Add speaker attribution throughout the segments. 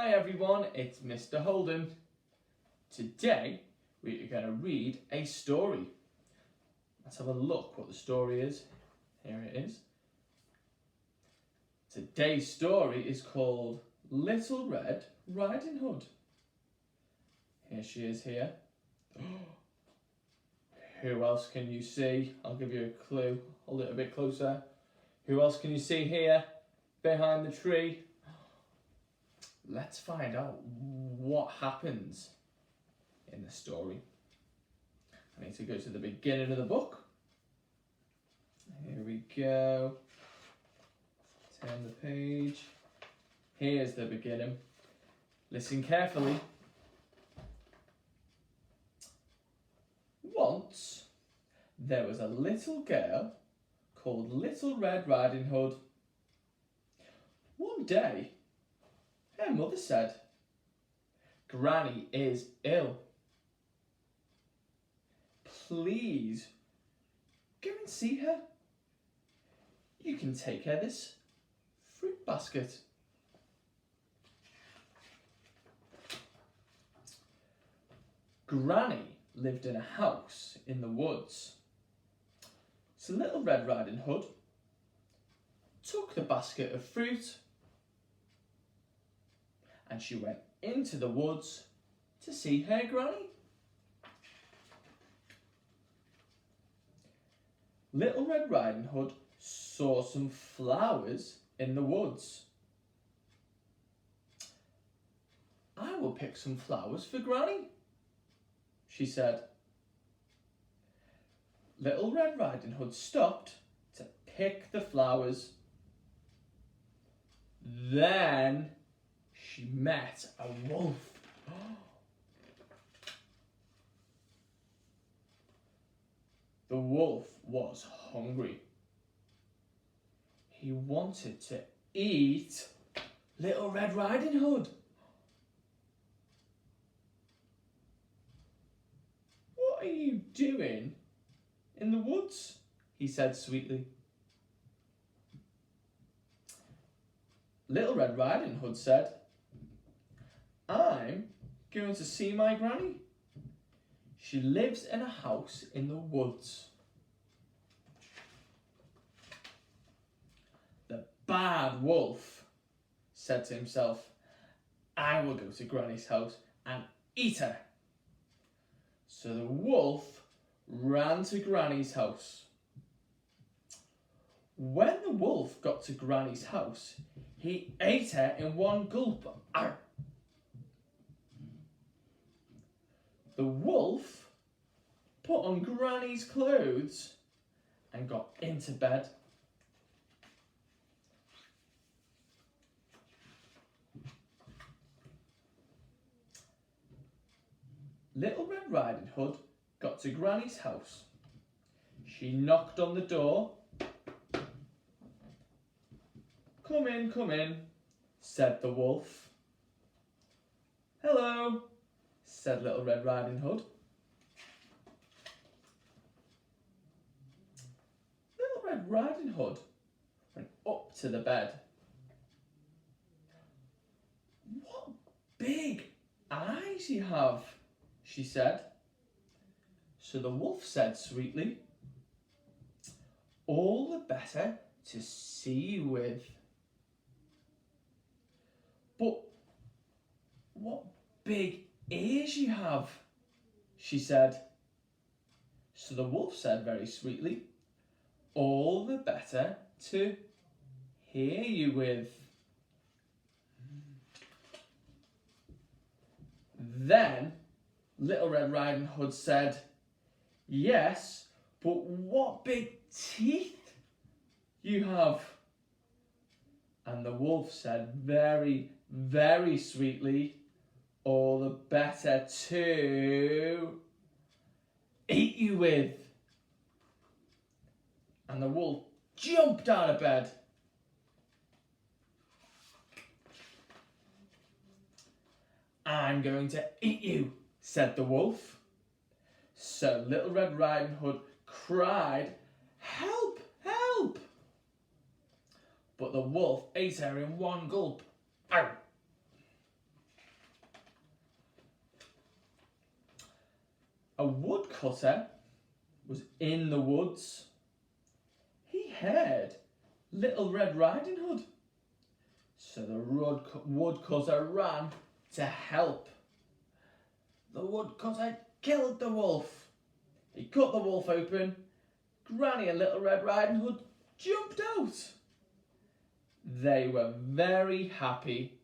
Speaker 1: Hi everyone, it's Mr. Houldin. Today we are going to read a story. Let's have a look what the story is. Here it is. Today's story is called Little Red Riding Hood. Here she is here. Who else can you see? I'll give you a clue. Hold it a bit closer. Who else can you see here behind the tree? Let's find out what happens in the story. I need to go to the beginning of the book. Here we go. Turn the page. Here's the beginning. Listen carefully. Once there was a little girl called Little Red Riding Hood. One day, her mother said, "Granny is ill. Please go and see her. You can take her this fruit basket." Granny lived in a house in the woods. So Little Red Riding Hood took the basket of fruit and she went into the woods to see her granny. Little Red Riding Hood saw some flowers in the woods. "I will pick some flowers for Granny," she said. Little Red Riding Hood stopped to pick the flowers. Then she met a wolf. The wolf was hungry. He wanted to eat Little Red Riding Hood. "What are you doing in the woods?" he said sweetly. Little Red Riding Hood said, "I'm going to see my granny. She lives in a house in the woods." The bad wolf said to himself, "I will go to Granny's house and eat her." So the wolf ran to Granny's house. When the wolf got to Granny's house, he ate her in one gulp. Arr! The wolf put on Granny's clothes and got into bed. Little Red Riding Hood got to Granny's house. She knocked on the door. Come in," said the wolf. "Hello," said Little Red Riding Hood. Little Red Riding Hood went up to the bed. "What big eyes you have," she said. So the wolf said sweetly, "All the better to see you with." "But what big ears you have," she said. So the wolf said very sweetly, "All the better to hear you with." Then Little Red Riding Hood said, "Yes, but what big teeth you have." And the wolf said very, very sweetly, "All the better to eat you with." And the wolf jumped out of bed. "I'm going to eat you," said the wolf. So Little Red Riding Hood cried, "Help, help!" But the wolf ate her in one gulp. Ow! A woodcutter was in the woods. He heard Little Red Riding Hood. So the woodcutter ran to help. The woodcutter killed the wolf. He cut the wolf open. Granny and Little Red Riding Hood jumped out. They were very happy.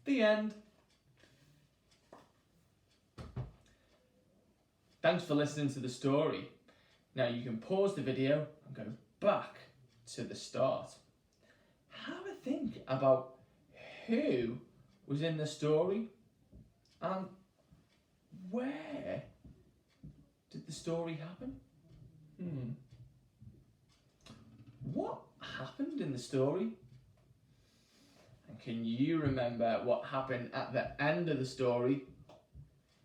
Speaker 1: The end. Thanks for listening to the story. Now you can pause the video and go back to the start. Have a think about who was in the story and where did the story happen? What happened in the story? And can you remember what happened at the end of the story?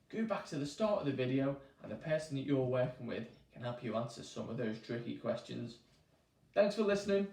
Speaker 1: Go back to the start of the video and the person that you're working with can help you answer some of those tricky questions. Thanks for listening.